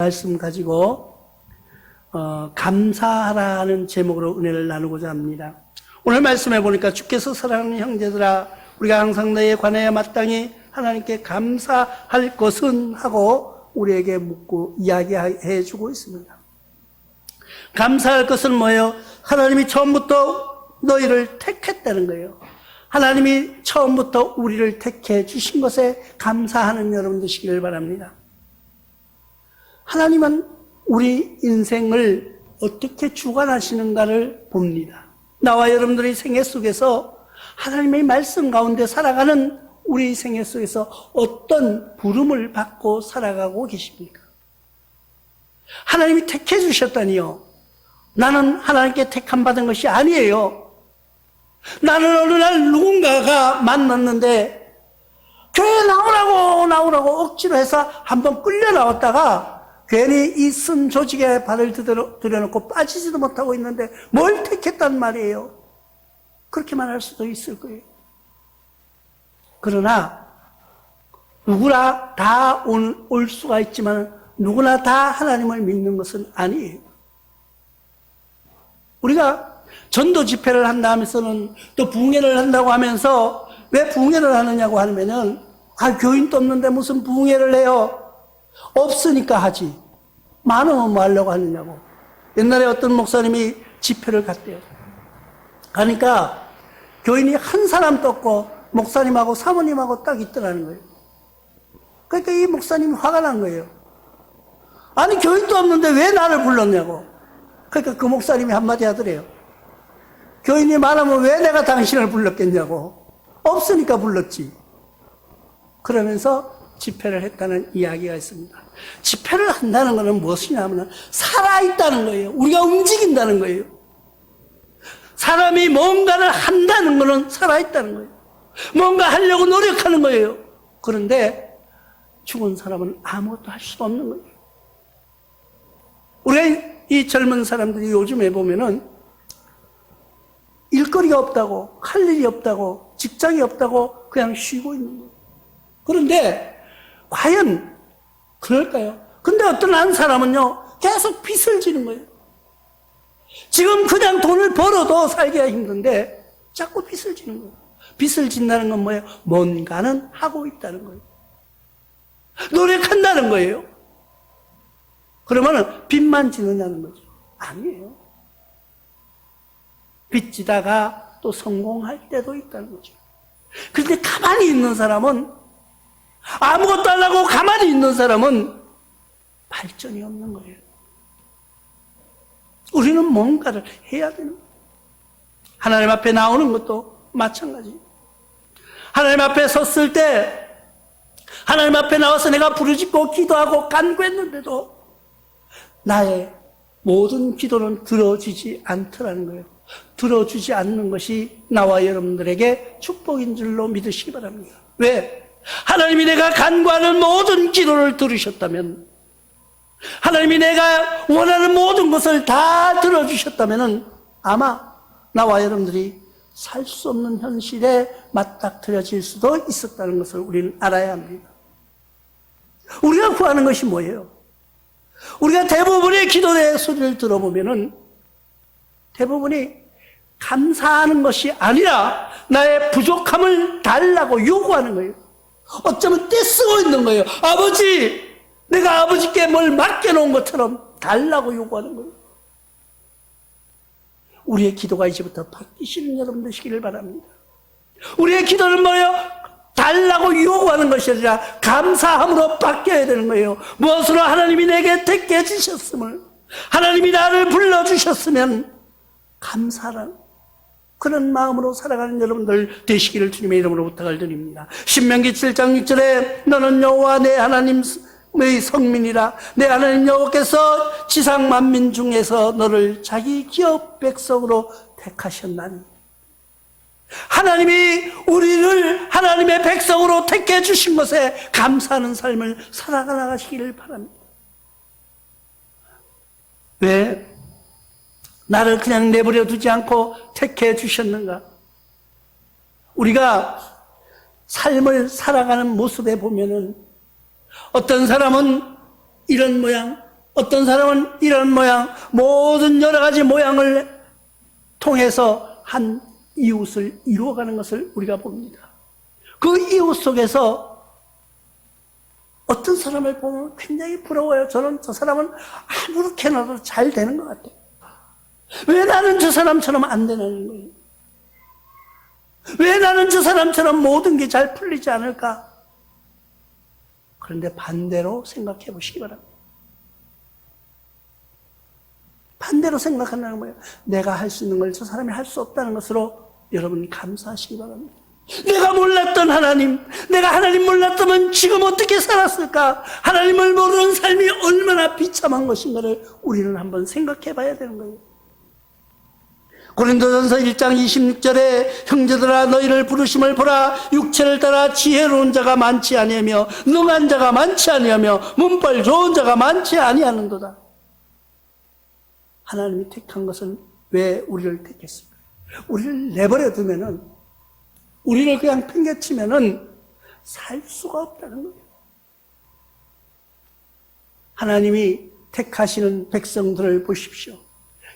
말씀 가지고 감사하라는 제목으로 은혜를 나누고자 합니다. 오늘 말씀해 보니까 주께서 사랑하는 형제들아 우리가 항상 너희에 관하여 마땅히 하나님께 감사할 것은 하고 우리에게 묻고 이야기해 주고 있습니다. 감사할 것은 뭐예요? 하나님이 처음부터 너희를 택했다는 거예요. 하나님이 처음부터 우리를 택해 주신 것에 감사하는 여러분 되시기를 바랍니다. 하나님은 우리 인생을 어떻게 주관하시는가를 봅니다. 나와 여러분들의 생애 속에서 하나님의 말씀 가운데 살아가는 우리 생애 속에서 어떤 부름을 받고 살아가고 계십니까? 하나님이 택해 주셨다니요. 나는 하나님께 택함 받은 것이 아니에요. 나는 어느 날 누군가가 만났는데 교회 나오라고 억지로 해서 한번 끌려 나왔다가 괜히 이 쓴 조직에 발을 들여놓고 빠지지도 못하고 있는데 뭘 택했단 말이에요. 그렇게 말할 수도 있을 거예요. 그러나 누구나 다 올 수가 있지만 누구나 다 하나님을 믿는 것은 아니에요. 우리가 전도 집회를 한다 하면서는 또 부흥회를 한다고 하면서 왜 부흥회를 하느냐고 하면은 교인도 없는데 무슨 부흥회를 해요? 없으니까 하지. 많으면 뭐 하려고 하느냐고. 옛날에 어떤 목사님이 집회를 갔대요. 가니까 교인이 한 사람도 없고 목사님하고 사모님하고 딱 있더라는 거예요. 그러니까 이 목사님이 화가 난 거예요. 아니 교인도 없는데 왜 나를 불렀냐고. 그러니까 그 목사님이 한마디 하더래요. 교인이 많으면 왜 내가 당신을 불렀겠냐고. 없으니까 불렀지. 그러면서 집회를 했다는 이야기가 있습니다. 집회를 한다는 것은 무엇이냐면 살아있다는 거예요. 우리가 움직인다는 거예요. 사람이 뭔가를 한다는 것은 살아있다는 거예요. 뭔가 하려고 노력하는 거예요. 그런데 죽은 사람은 아무것도 할 수 없는 거예요. 우리가 이 젊은 사람들이 요즘에 보면은 일거리가 없다고, 할 일이 없다고, 직장이 없다고 그냥 쉬고 있는 거예요. 그런데 과연 그럴까요? 근데 어떤 한 사람은요 계속 빚을 지는 거예요. 지금 그냥 돈을 벌어도 살기가 힘든데 자꾸 빚을 지는 거예요. 빚을 진다는 건 뭐예요? 뭔가는 하고 있다는 거예요. 노력한다는 거예요. 그러면 빚만 지느냐는 거죠. 아니에요. 빚 지다가 또 성공할 때도 있다는 거죠. 그런데 가만히 있는 사람은, 아무것도 안 하고 가만히 있는 사람은 발전이 없는 거예요. 우리는 뭔가를 해야 되는 거예요. 하나님 앞에 나오는 것도 마찬가지예요. 하나님 앞에 섰을 때 하나님 앞에 나와서 내가 부르짖고 기도하고 간구했는데도 나의 모든 기도는 들어지지 않더라는 거예요. 들어주지 않는 것이 나와 여러분들에게 축복인 줄로 믿으시기 바랍니다. 왜? 하나님이 내가 간구하는 모든 기도를 들으셨다면, 하나님이 내가 원하는 모든 것을 다 들어주셨다면 아마 나와 여러분들이 살 수 없는 현실에 맞닥뜨려질 수도 있었다는 것을 우리는 알아야 합니다. 우리가 구하는 것이 뭐예요? 우리가 대부분의 기도의 소리를 들어보면은 대부분이 감사하는 것이 아니라 나의 부족함을 달라고 요구하는 거예요. 어쩌면 떼쓰고 있는 거예요. 아버지, 내가 아버지께 뭘 맡겨놓은 것처럼 달라고 요구하는 거예요. 우리의 기도가 이제부터 바뀌시는 여러분 되시기를 바랍니다. 우리의 기도는 뭐예요? 달라고 요구하는 것이 아니라 감사함으로 바뀌어야 되는 거예요. 무엇으로? 하나님이 내게 택해 주셨음을, 하나님이 나를 불러주셨으면 감사란 그런 마음으로 살아가는 여러분들 되시기를 주님의 이름으로 부탁을 드립니다. 신명기 7장 6절에 너는 여호와 내 하나님의 성민이라. 내 하나님 여호와께서 지상 만민 중에서 너를 자기 기업 백성으로 택하셨나니. 하나님이 우리를 하나님의 백성으로 택해 주신 것에 감사하는 삶을 살아가 나가시기를 바랍니다. 왜? 나를 그냥 내버려 두지 않고 택해 주셨는가? 우리가 삶을 살아가는 모습에 보면은 어떤 사람은 이런 모양, 어떤 사람은 이런 모양, 모든 여러 가지 모양을 통해서 한 이웃을 이루어가는 것을 우리가 봅니다. 그 이웃 속에서 어떤 사람을 보면 굉장히 부러워요. 저는 저 사람은 아무렇게 나도 잘 되는 것 같아요. 왜 나는 저 사람처럼 안 되는 거예요? 왜 나는 저 사람처럼 모든 게 잘 풀리지 않을까? 그런데 반대로 생각해 보시기 바랍니다. 반대로 생각한다는 거예요. 내가 할 수 있는 걸 저 사람이 할 수 없다는 것으로 여러분 감사하시기 바랍니다. 내가 몰랐던 하나님, 내가 하나님 몰랐다면 지금 어떻게 살았을까? 하나님을 모르는 삶이 얼마나 비참한 것인가를 우리는 한번 생각해 봐야 되는 거예요. 고린도전서 1장 26절에 형제들아 너희를 부르심을 보라. 육체를 따라 지혜로운 자가 많지 아니하며 능한 자가 많지 아니하며 문벌 좋은 자가 많지 아니하는도다. 하나님이 택한 것은 왜 우리를 택했을까? 우리를 내버려 두면은, 우리를 그냥 팽개치면은 살 수가 없다는 거예요. 하나님이 택하시는 백성들을 보십시오.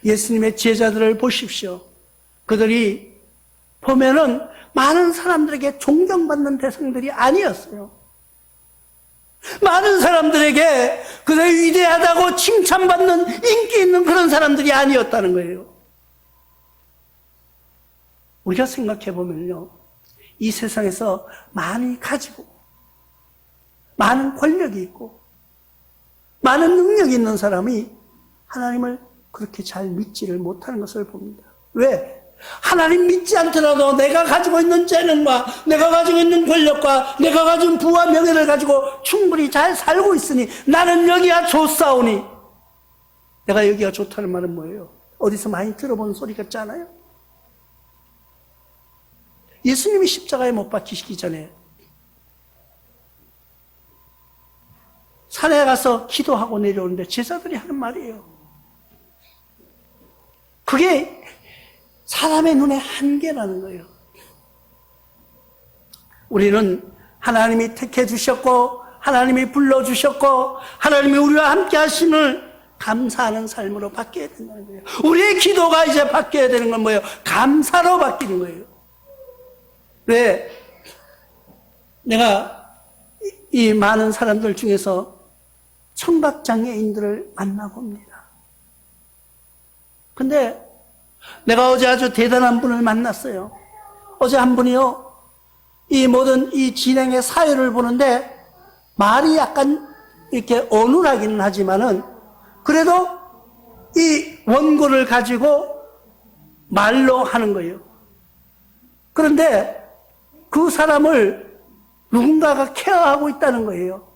예수님의 제자들을 보십시오. 그들이 보면은 많은 사람들에게 존경받는 대상들이 아니었어요. 많은 사람들에게 그들이 위대하다고 칭찬받는 인기 있는 그런 사람들이 아니었다는 거예요. 우리가 생각해 보면요, 이 세상에서 많이 가지고 많은 권력이 있고 많은 능력이 있는 사람이 하나님을 그렇게 잘 믿지를 못하는 것을 봅니다. 왜? 하나님 믿지 않더라도 내가 가지고 있는 재능과 내가 가지고 있는 권력과 내가 가진 부와 명예를 가지고 충분히 잘 살고 있으니 나는 여기가 좋사오니. 내가 여기가 좋다는 말은 뭐예요? 어디서 많이 들어본 소리 같지 않아요? 예수님이 십자가에 못 박히시기 전에 산에 가서 기도하고 내려오는데 제자들이 하는 말이에요. 그게 사람의 눈에 한계라는 거예요. 우리는 하나님이 택해 주셨고 하나님이 불러주셨고 하나님이 우리와 함께 하심을 감사하는 삶으로 바뀌어야 된다는 거예요. 우리의 기도가 이제 바뀌어야 되는 건 뭐예요? 감사로 바뀌는 거예요. 왜? 내가 이 많은 사람들 중에서 청각장애인들을 만나봅니다. 근데 내가 어제 아주 대단한 분을 만났어요. 어제 한 분이요, 이 모든 이 진행의 사회를 보는데 말이 약간 이렇게 어눌하기는 하지만은 그래도 이 원고를 가지고 말로 하는 거예요. 그런데 그 사람을 누군가가 케어하고 있다는 거예요.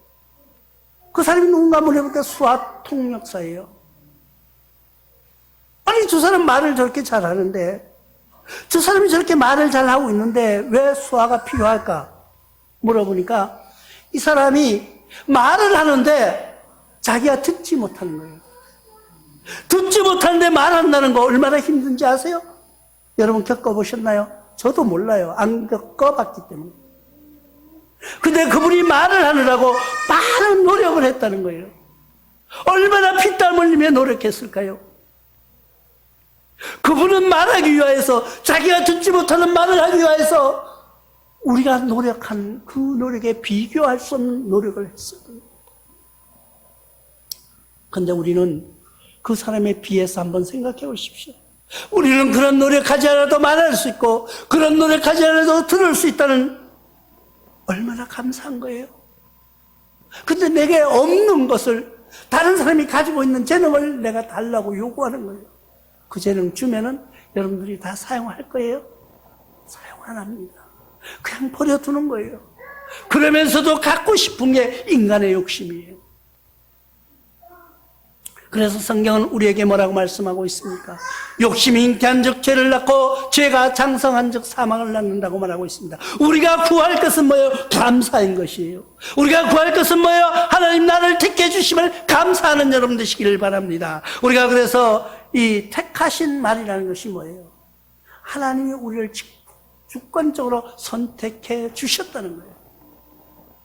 그 사람이 누군가 물어보니까 수화 통역사예요. 아니, 저 사람 말을 저렇게 잘하는데, 저 사람이 저렇게 말을 잘하고 있는데 왜 수화가 필요할까? 물어보니까 이 사람이 말을 하는데 자기가 듣지 못하는 거예요. 듣지 못하는데 말한다는 거 얼마나 힘든지 아세요? 여러분 겪어보셨나요? 저도 몰라요. 안 겪어봤기 때문에. 근데 그분이 말을 하느라고 많은 노력을 했다는 거예요. 얼마나 피땀 흘리며 노력했을까요? 그분은 말하기 위하여서, 자기가 듣지 못하는 말을 하기 위하여서 우리가 노력한 그 노력에 비교할 수 없는 노력을 했어요. 그런데 우리는 그 사람에 비해서 한번 생각해 보십시오. 우리는 그런 노력하지 않아도 말할 수 있고 그런 노력하지 않아도 들을 수 있다는, 얼마나 감사한 거예요. 근데 내게 없는 것을 다른 사람이 가지고 있는 재능을 내가 달라고 요구하는 거예요. 그 재능 주면은 여러분들이 다 사용할 거예요? 사용 안 합니다. 그냥 버려두는 거예요. 그러면서도 갖고 싶은 게 인간의 욕심이에요. 그래서 성경은 우리에게 뭐라고 말씀하고 있습니까? 욕심이 잉태한 즉 죄를 낳고 죄가 장성한 즉 사망을 낳는다고 말하고 있습니다. 우리가 구할 것은 뭐예요? 감사인 것이에요. 우리가 구할 것은 뭐예요? 하나님 나를 택해 주심을 감사하는 여러분 되시기를 바랍니다. 우리가 그래서 이 택하신 말이라는 것이 뭐예요? 하나님이 우리를 주권적으로 선택해 주셨다는 거예요.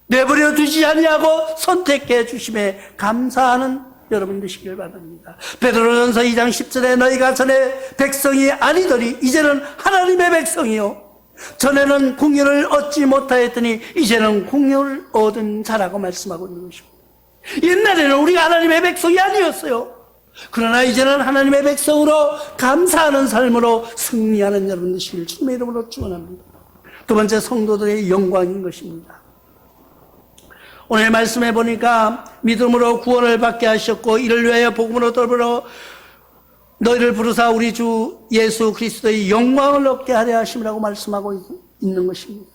내버려 두지 아니하고 선택해 주심에 감사하는 여러분 되시길 바랍니다. 베드로전서 2장 10절에 너희가 전에 백성이 아니더니 이제는 하나님의 백성이요 전에는 공의를 얻지 못하였더니 이제는 공의를 얻은 자라고 말씀하고 있는 것입니다. 옛날에는 우리가 하나님의 백성이 아니었어요. 그러나 이제는 하나님의 백성으로 감사하는 삶으로 승리하는 여러분 되시길 주님의 이름으로 축원합니다. 두 번째, 성도들의 영광인 것입니다. 오늘 말씀해 보니까 믿음으로 구원을 받게 하셨고 이를 위하여 복음으로 더불어 너희를 부르사 우리 주 예수 그리스도의 영광을 얻게 하려 하심이라고 말씀하고 있는 것입니다.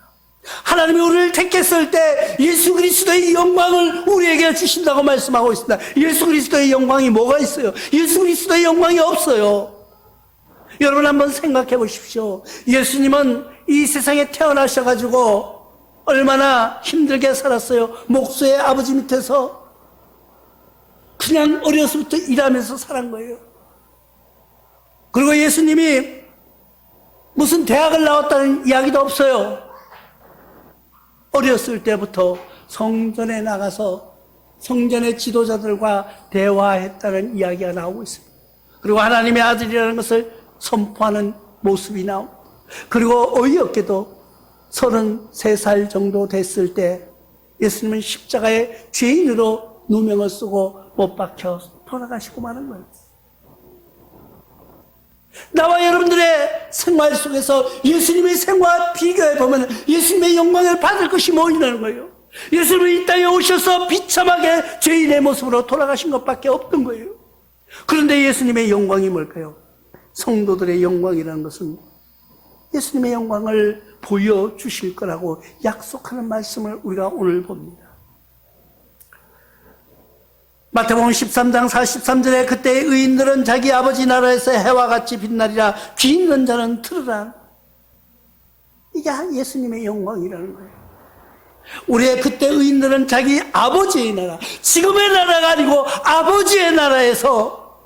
하나님이 우리를 택했을 때 예수 그리스도의 영광을 우리에게 주신다고 말씀하고 있습니다. 예수 그리스도의 영광이 뭐가 있어요? 예수 그리스도의 영광이 없어요. 여러분 한번 생각해 보십시오. 예수님은 이 세상에 태어나셔가지고 얼마나 힘들게 살았어요. 목수의 아버지 밑에서 그냥 어려서부터 일하면서 살은 거예요. 그리고 예수님이 무슨 대학을 나왔다는 이야기도 없어요. 어렸을 때부터 성전에 나가서 성전의 지도자들과 대화했다는 이야기가 나오고 있습니다. 그리고 하나님의 아들이라는 것을 선포하는 모습이 나옵니다. 그리고 어이없게도 33살 정도 됐을 때 예수님은 십자가에 죄인으로 누명을 쓰고 못 박혀 돌아가시고 마는 거예요. 나와 여러분들의 생활 속에서 예수님의 생활과 비교해 보면 예수님의 영광을 받을 것이 뭐냐는 거예요. 예수님은 이 땅에 오셔서 비참하게 죄인의 모습으로 돌아가신 것밖에 없던 거예요. 그런데 예수님의 영광이 뭘까요? 성도들의 영광이라는 것은 예수님의 영광을 보여주실 거라고 약속하는 말씀을 우리가 오늘 봅니다. 마태복음 13장 43절에 그때 의인들은 자기 아버지 나라에서 해와 같이 빛나리라 귀 있는 자는 들으라. 이게 예수님의 영광이라는 거예요. 우리의 그때 의인들은 자기 아버지의 나라, 지금의 나라가 아니고 아버지의 나라에서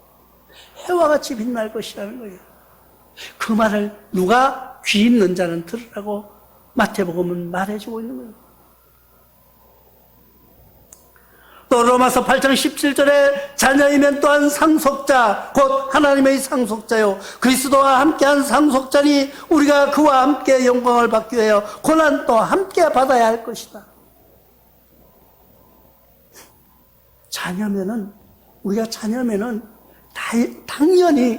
해와 같이 빛날 것이라는 거예요. 그 말을 누가 귀 있는 자는 들으라고 마태복음은 말해주고 있는 거예요. 또 로마서 8장 17절에 자녀이면 또한 상속자 곧 하나님의 상속자요 그리스도와 함께한 상속자니 우리가 그와 함께 영광을 받기 위하여 고난도 함께 받아야 할 것이다. 우리가 자녀면은 당연히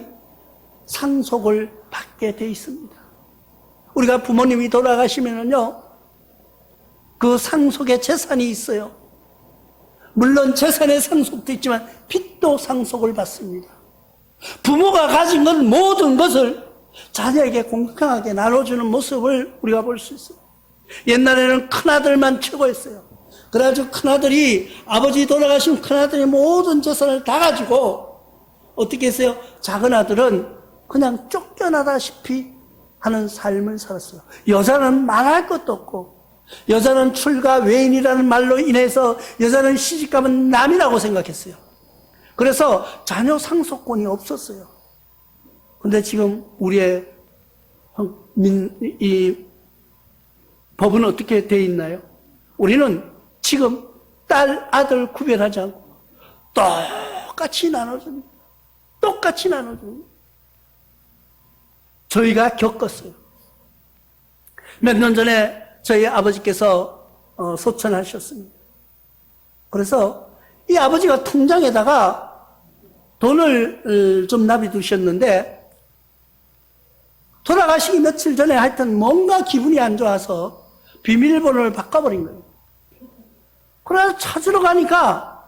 상속을 받게 돼 있습니다. 우리가 부모님이 돌아가시면은요 그 상속의 재산이 있어요. 물론 재산의 상속도 있지만 빚도 상속을 받습니다. 부모가 가진 건 모든 것을 자녀에게 공평하게 나눠주는 모습을 우리가 볼 수 있어요. 옛날에는 큰아들만 최고였어요. 그래가지고 큰아들이 아버지 돌아가신 큰아들이 모든 재산을 다 가지고 어떻게 했어요? 작은 아들은 그냥 쫓겨나다시피 하는 삶을 살았어요. 여자는 말할 것도 없고 여자는 출가 외인이라는 말로 인해서 여자는 시집가면 남이라고 생각했어요. 그래서 자녀 상속권이 없었어요. 그런데 지금 우리의 이 법은 어떻게 돼 있나요? 우리는 지금 딸, 아들 구별하지 않고 똑같이 나눠줍니다. 똑같이 나눠줍니다. 저희가 겪었어요. 몇 년 전에 저희 아버지께서 소천하셨습니다. 그래서 이 아버지가 통장에다가 돈을 좀 납입두셨는데 돌아가시기 며칠 전에 하여튼 뭔가 기분이 안 좋아서 비밀번호를 바꿔버린 거예요. 그래서 찾으러 가니까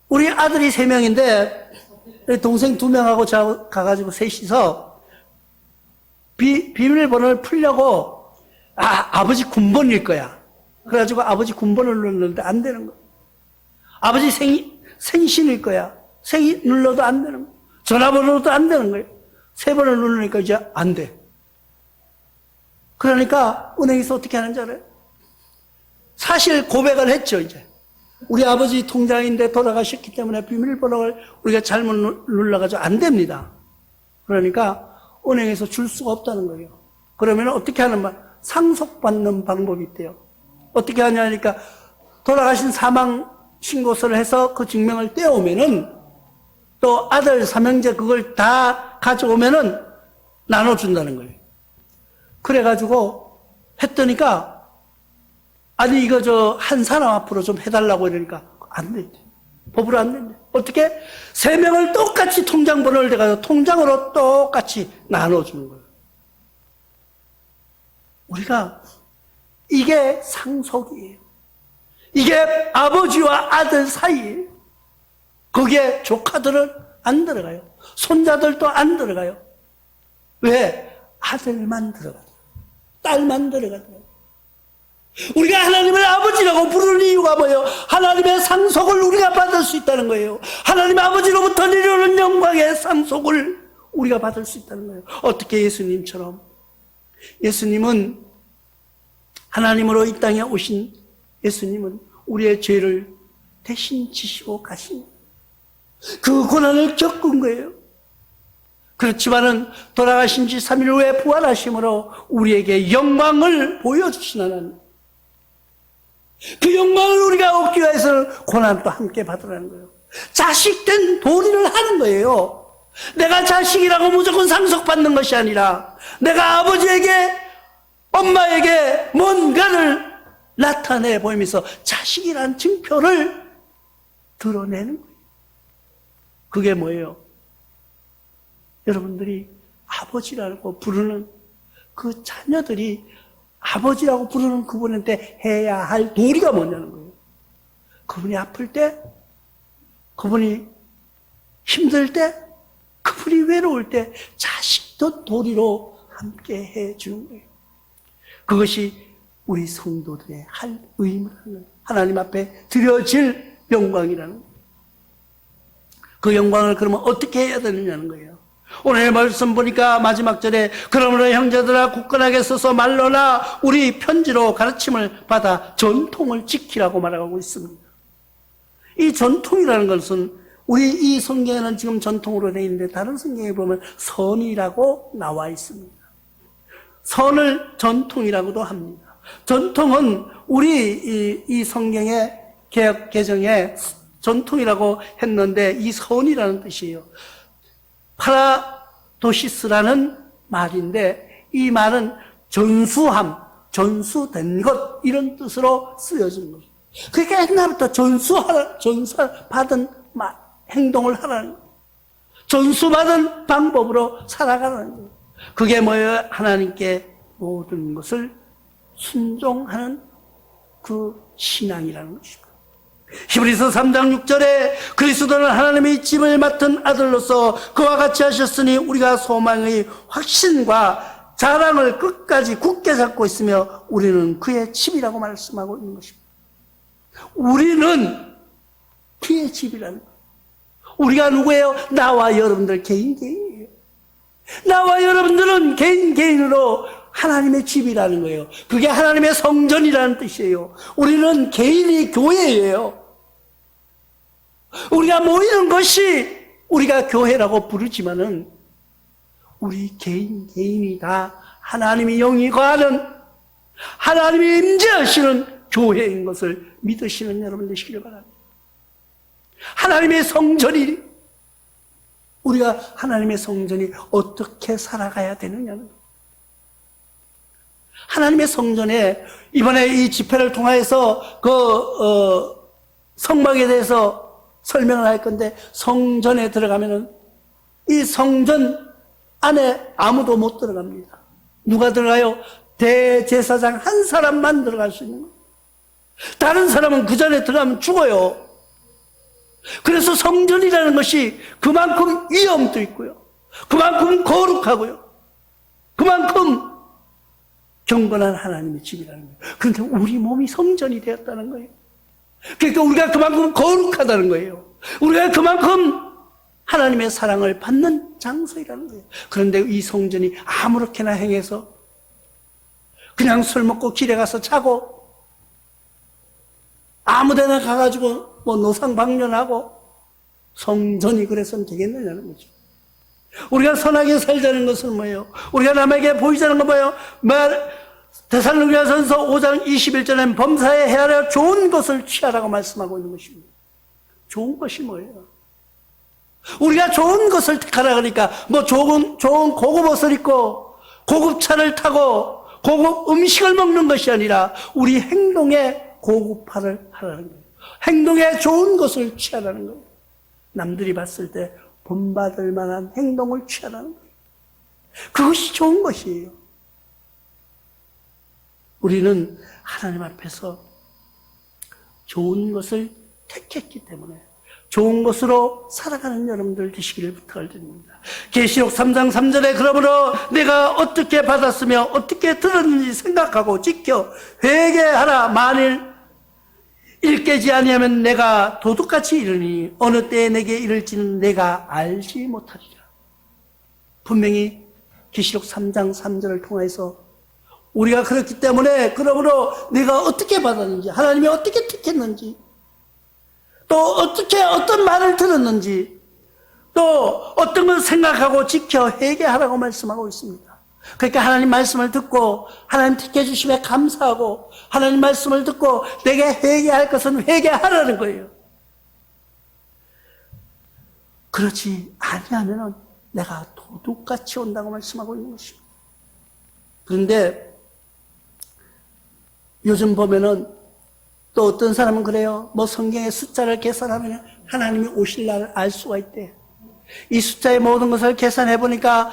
우리 아들이 3명인데 동생 2명하고 가가지고 셋이서 비밀번호를 풀려고 아버지 군번일 거야. 그래가지고 아버지 군번을 눌렀는데 안 되는 거야. 아버지 생신일 거야. 생일 눌러도 안 되는 거야. 전화번호도 안 되는 거야. 3번을 누르니까 이제 안 돼. 그러니까 은행에서 어떻게 하는지 알아요? 사실 고백을 했죠, 이제. 우리 아버지 통장인데 돌아가셨기 때문에 비밀번호를 우리가 잘못 눌러가지고 안 됩니다. 그러니까 은행에서 줄 수가 없다는 거예요. 그러면 어떻게 하는 말? 상속받는 방법이 있대요. 어떻게 하냐니까 돌아가신 사망 신고서를 해서 그 증명을 떼오면은 또 아들 삼형제 그걸 다 가져오면은 나눠준다는 거예요. 그래가지고 했더니까 아니 이거 한 사람 앞으로 좀 해달라고 이러니까 안 된대. 법으로 안 된대. 어떻게? 3명을 똑같이 통장번호를 대가지고 통장으로 똑같이 나눠주는 거예요. 우리가 이게 상속이에요. 이게 아버지와 아들 사이예요. 거기에 조카들은 안 들어가요. 손자들도 안 들어가요. 왜? 아들만 들어가요. 딸만 들어가요. 우리가 하나님을 아버지라고 부르는 이유가 뭐예요? 하나님의 상속을 우리가 받을 수 있다는 거예요. 하나님 아버지로부터 내려오는 영광의 상속을 우리가 받을 수 있다는 거예요. 어떻게 예수님처럼. 예수님은 하나님으로 이 땅에 오신 예수님은 우리의 죄를 대신 지시고 가신 그 고난을 겪은 거예요. 그렇지만은 돌아가신 지 3일 후에 부활하심으로 우리에게 영광을 보여주신 하나님. 그 영광을 우리가 얻기 위해서는 고난도 함께 받으라는 거예요. 자식된 도리를 하는 거예요. 내가 자식이라고 무조건 상속받는 것이 아니라 내가 아버지에게 엄마에게 뭔가를 나타내 보이면서 자식이란 증표를 드러내는 거예요. 그게 뭐예요? 여러분들이 아버지라고 부르는 그 자녀들이 아버지라고 부르는 그분한테 해야 할 도리가 뭐냐는 거예요. 그분이 아플 때, 그분이 힘들 때, 그분이 외로울 때 자식도 도리로 함께 해주는 거예요. 그것이 우리 성도들의 할 의무라는, 하나님 앞에 드려질 영광이라는 거예요. 그 영광을 그러면 어떻게 해야 되느냐는 거예요. 오늘 말씀 보니까 마지막 절에 그러므로 형제들아 굳건하게 서서 말로나 우리 편지로 가르침을 받아 전통을 지키라고 말하고 있습니다. 이 전통이라는 것은 우리 이 성경에는 지금 전통으로 되어 있는데 다른 성경에 보면 선이라고 나와 있습니다. 선을 전통이라고도 합니다. 전통은 우리 이 성경의 개역 개정에 전통이라고 했는데 이 선이라는 뜻이에요. 파라도시스라는 말인데 이 말은 전수함, 전수된 것 이런 뜻으로 쓰여진 거죠. 그러니까 옛날부터 전수받은 행동을 하라는 거예요. 전수받은 방법으로 살아가라는 거예요. 그게 뭐예요? 하나님께 모든 것을 순종하는 그 신앙이라는 것입니다. 히브리서 3장 6절에 그리스도는 하나님의 집을 맡은 아들로서 그와 같이 하셨으니 우리가 소망의 확신과 자랑을 끝까지 굳게 잡고 있으며 우리는 그의 집이라고 말씀하고 있는 것입니다. 우리는 그의 집이라는 거예요. 우리가 누구예요? 나와 여러분들 개인이에요. 나와 여러분들은 개인으로 하나님의 집이라는 거예요. 그게 하나님의 성전이라는 뜻이에요. 우리는 개인이 교회예요. 우리가 모이는 것이 우리가 교회라고 부르지만은 우리 개인이 다 하나님의 영이 거하는 하나님이 임재하시는 교회인 것을 믿으시는 여러분 되시기를 바랍니다. 하나님의 성전이 우리가 하나님의 성전이 어떻게 살아가야 되느냐는 거예요. 하나님의 성전에 이번에 이 집회를 통해서 성막에 대해서 설명을 할 건데 성전에 들어가면은 이 성전 안에 아무도 못 들어갑니다. 누가 들어가요? 대제사장 한 사람만 들어갈 수 있는 거예요. 다른 사람은 그 전에 들어가면 죽어요. 그래서 성전이라는 것이 그만큼 위험도 있고요. 그만큼 거룩하고요. 그만큼 경건한 하나님의 집이라는 거예요. 그런데 우리 몸이 성전이 되었다는 거예요. 그러니까 우리가 그만큼 거룩하다는 거예요. 우리가 그만큼 하나님의 사랑을 받는 장소이라는 거예요. 그런데 이 성전이 아무렇게나 행해서 그냥 술 먹고 길에 가서 자고 아무데나 가가지고 노상방뇨하고 성전이 그래서는 되겠느냐는 거죠. 우리가 선하게 살자는 것은 뭐예요? 우리가 남에게 보이자는 건 뭐예요? 데살로니가전서 5장 21절에는 범사에 헤아려 좋은 것을 취하라고 말씀하고 있는 것입니다. 좋은 것이 뭐예요? 우리가 좋은 것을 택하라 그러니까 뭐 좋은 고급 옷을 입고 고급 차를 타고 고급 음식을 먹는 것이 아니라 우리 행동에 고급화를 하라는 거예요. 행동에 좋은 것을 취하라는 거예요. 남들이 봤을 때 본받을 만한 행동을 취하라는 거예요. 그것이 좋은 것이에요. 우리는 하나님 앞에서 좋은 것을 택했기 때문에 좋은 것으로 살아가는 여러분들 되시기를 부탁을 드립니다. 계시록 3장 3절에 그러므로 내가 어떻게 받았으며 어떻게 들었는지 생각하고 지켜 회개하라. 만일 일깨지 아니하면 내가 도둑같이 이르니 어느 때에 내게 이를지는 내가 알지 못하리라. 분명히 계시록 3장 3절을 통해서 우리가 그렇기 때문에 그러므로 내가 어떻게 받았는지, 하나님이 어떻게 택했는지, 또 어떻게 어떤 말을 들었는지, 또 어떤 걸 생각하고 지켜 회개하라고 말씀하고 있습니다. 그러니까 하나님 말씀을 듣고 하나님 택해 주심에 감사하고 하나님 말씀을 듣고 내게 회개할 것은 회개하라는 거예요. 그렇지 아니하면 내가 도둑같이 온다고 말씀하고 있는 것입니다. 그런데 요즘 보면은 또 어떤 사람은 그래요. 뭐 성경의 숫자를 계산하면 하나님이 오실 날을 알 수가 있대. 이 숫자의 모든 것을 계산해 보니까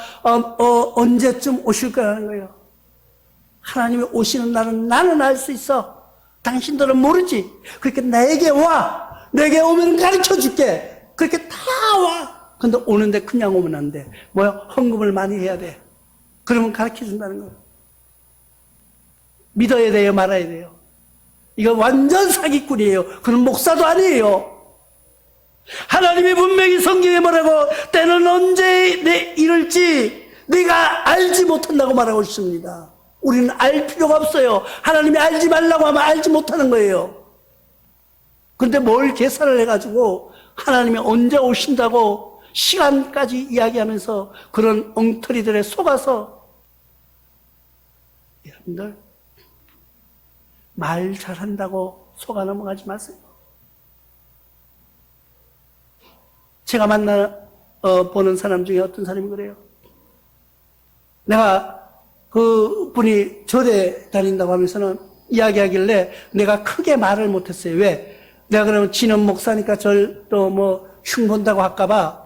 언제쯤 오실 거라는 거예요. 하나님이 오시는 날은 나는 알 수 있어. 당신들은 모르지. 그러니까 내게 와. 내게 오면 가르쳐 줄게. 그렇게 다 와. 근데 오는데 그냥 오면 안 돼. 뭐야? 헌금을 많이 해야 돼. 그러면 가르쳐 준다는 거예요. 믿어야 돼요, 말아야 돼요. 이거 완전 사기꾼이에요. 그런 목사도 아니에요. 하나님이 분명히 성경에 뭐라고 때는 언제 이럴지 네가 알지 못한다고 말하고 있습니다. 우리는 알 필요가 없어요. 하나님이 알지 말라고 하면 알지 못하는 거예요. 그런데 뭘 계산을 해가지고 하나님이 언제 오신다고 시간까지 이야기하면서 그런 엉터리들에 속아서 여러분들 말 잘한다고 속아 넘어가지 마세요. 제가 보는 사람 중에 어떤 사람이 그래요. 내가 그 분이 절에 다닌다고 하면서는 이야기하길래 내가 크게 말을 못했어요. 왜? 내가 그러면 진원 목사니까 절도 뭐 흉본다고 할까봐.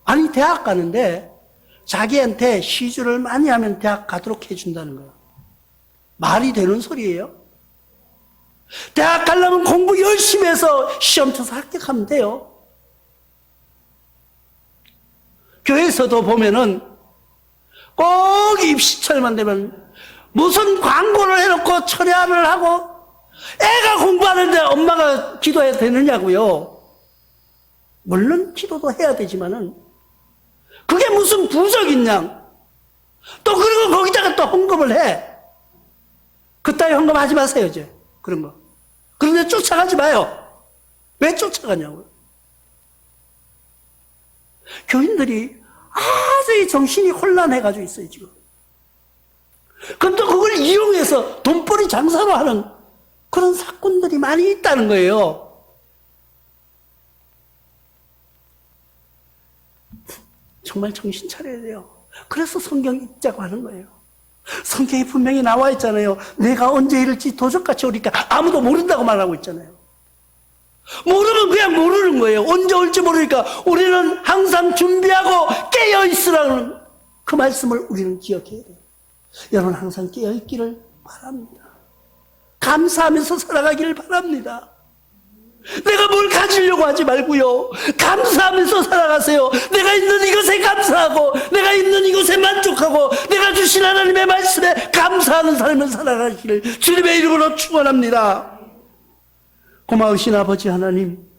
아니, 대학 가는데 자기한테 시주를 많이 하면 대학 가도록 해준다는 거예요. 말이 되는 소리예요? 대학 가려면 공부 열심히 해서 시험 쳐서 합격하면 돼요. 교회에서도 보면은 꼭 입시철만 되면 무슨 광고를 해놓고 철야를 하고 애가 공부하는데 엄마가 기도해야 되느냐고요. 물론 기도도 해야 되지만은 그게 무슨 부적인 양. 또 그리고 거기다가 또 헌금을 해. 그따위 헌금하지 마세요, 이제. 그런 거. 그런데 쫓아가지 마요. 왜 쫓아가냐고요. 교인들이 아주 정신이 혼란해가지고 있어요, 지금. 그럼 또 그걸 이용해서 돈벌이 장사로 하는 그런 사건들이 많이 있다는 거예요. 정말 정신 차려야 돼요. 그래서 성경 읽자고 하는 거예요. 성경에 분명히 나와 있잖아요. 내가 언제 이럴지 도적같이 오니까 아무도 모른다고 말하고 있잖아요. 모르면 그냥 모르는 거예요. 언제 올지 모르니까 우리는 항상 준비하고 깨어있으라는 그 말씀을 우리는 기억해야 돼요. 여러분 항상 깨어있기를 바랍니다. 감사하면서 살아가기를 바랍니다. 내가 뭘 가지려고 하지 말고요. 감사하면서 살아가세요. 내가 있는 이것에 감사하고 내가 있는 이것에 만족하고 내가 주신 하나님의 말씀에 감사하는 삶을 살아가기를 주님의 이름으로 축원합니다. 고마우신 아버지 하나님,